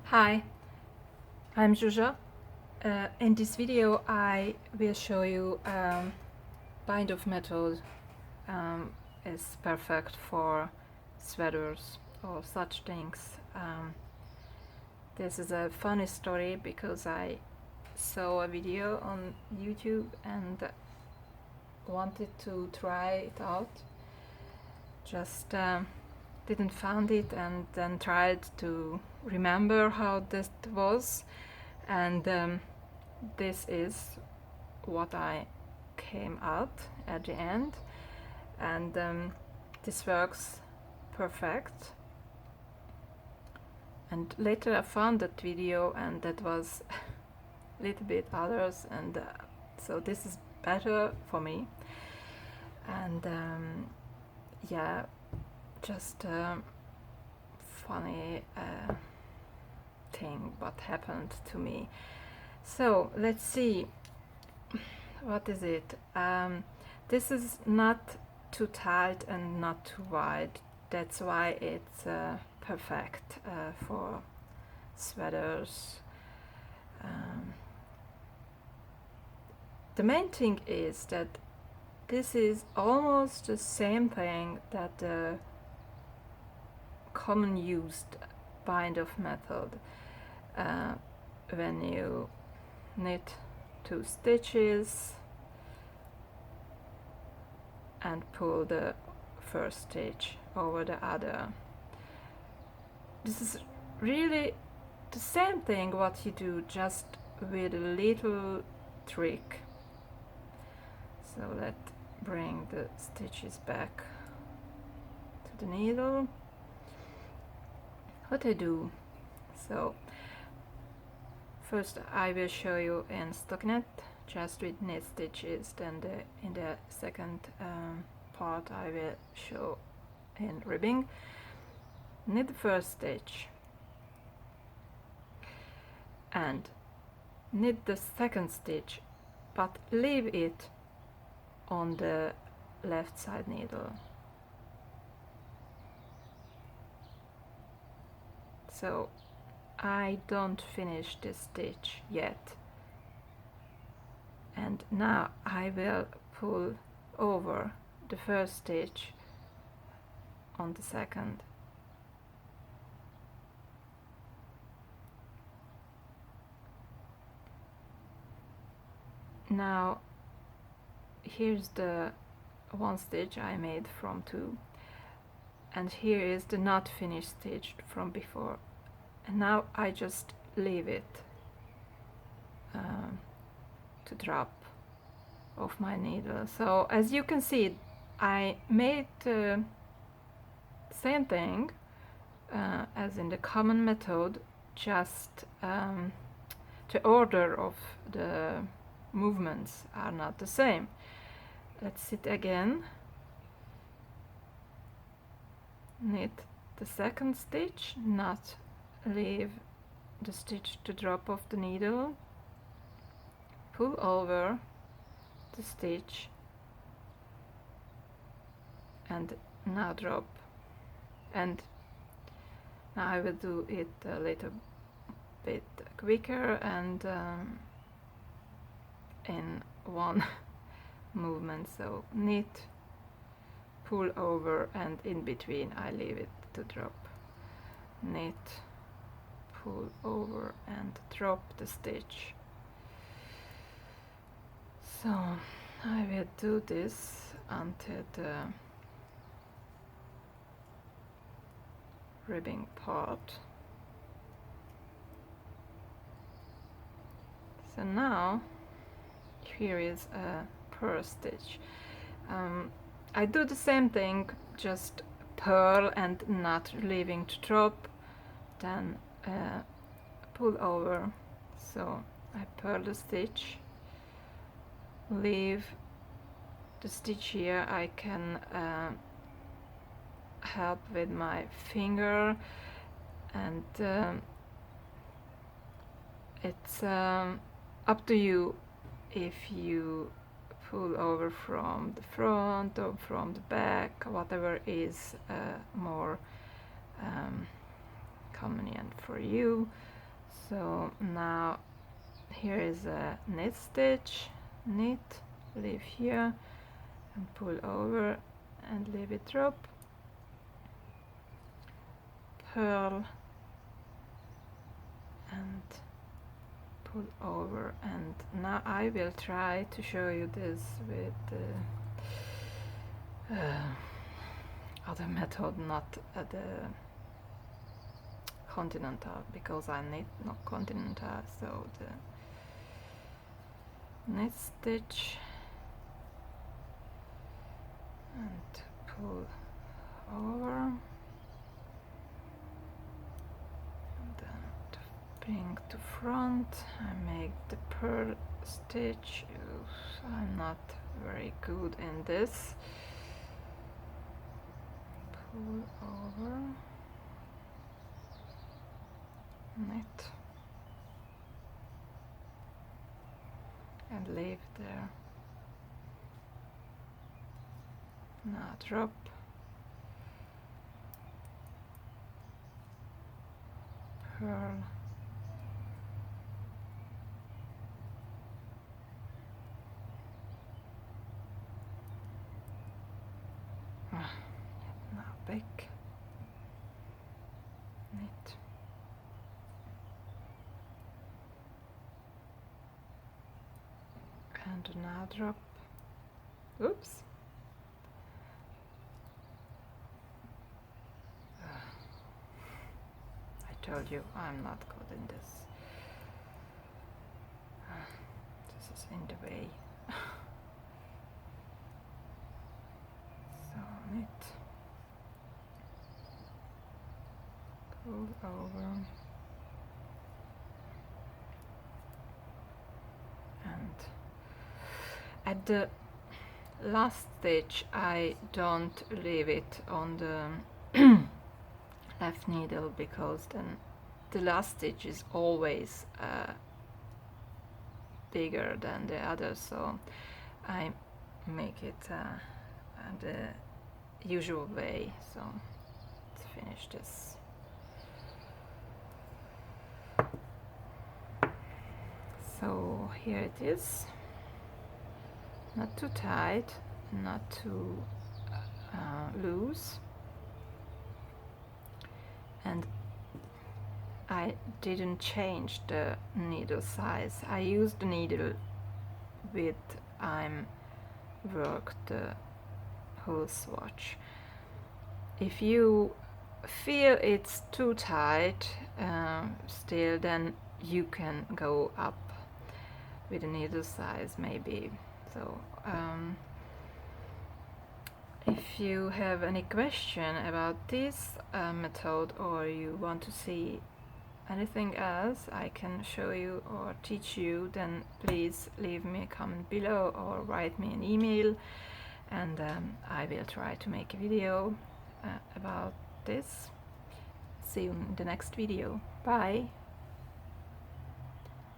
Hi, I'm Zsuzsa. In this video I will show you bind of method is perfect for sweaters or such things. This is a funny story because I saw a video on YouTube and wanted to try it out. Just didn't find it and then tried to remember how this was, and this is what I came out at the end, and this works perfect. And later I found that video and that was a little bit others, and so this is better for me. And yeah, just funny thing what happened to me. So let's see, what is it? This is not too tight and not too wide. That's why it's perfect for sweaters. The main thing is that this is almost the same thing that the common used bind of method. When you knit 2 stitches and pull the first stitch over the other. This is really the same thing what you do, just with a little trick. So let's bring the stitches back to the needle. What I do, so first I will show you in stockinette just with knit stitches, then in the second part I will show in ribbing. Knit the first stitch and knit the second stitch, but leave it on the left side needle. So I don't finish this stitch yet, and now I will pull over the first stitch on the second. Now here's the one stitch I made from 2, and here is the not finished stitch from before, and now I just leave it to drop off my needle. So as you can see, I made the same thing as in the common method, just the order of the movements are not the same. Let's sit again, knit the second stitch, not leave the stitch to drop off the needle, pull over the stitch and now drop. And now I will do it a little bit quicker and in one movement. So knit, pull over, and in between I leave it to drop. Knit, pull over and drop the stitch. So I will do this until the ribbing part. So now here is a purl stitch. I do the same thing, just purl and not leaving to drop, then pull over. So I purl the stitch, leave the stitch here. I can help with my finger, and it's up to you if you pull over from the front or from the back, whatever is more convenient for you. So now here is a knit stitch, knit, leave here and pull over and leave it drop, purl and pull over. And now I will try to show you this with the other method, not the continental, because I need not continental. So the knit stitch and pull over, and then to bring to front I make the purl stitch. Oof, I'm not very good in this. Pull over, knit and leave there. Now drop, purl, now back, knit, and now drop. Oops. I told you I'm not good in this. This is in the way. So knit, pull over, and at the last stitch I don't leave it on the left needle, because then the last stitch is always bigger than the other, so I make it the usual way. So let's finish this. So here it is, not too tight, not too loose, and I didn't change the needle size. I used the needle with I'm worked the whole swatch. If you feel it's too tight still, then you can go up with the needle size maybe. So if you have any question about this method, or you want to see anything else I can show you or teach you, then please leave me a comment below or write me an email, and I will try to make a video about this. See you in the next video. Bye!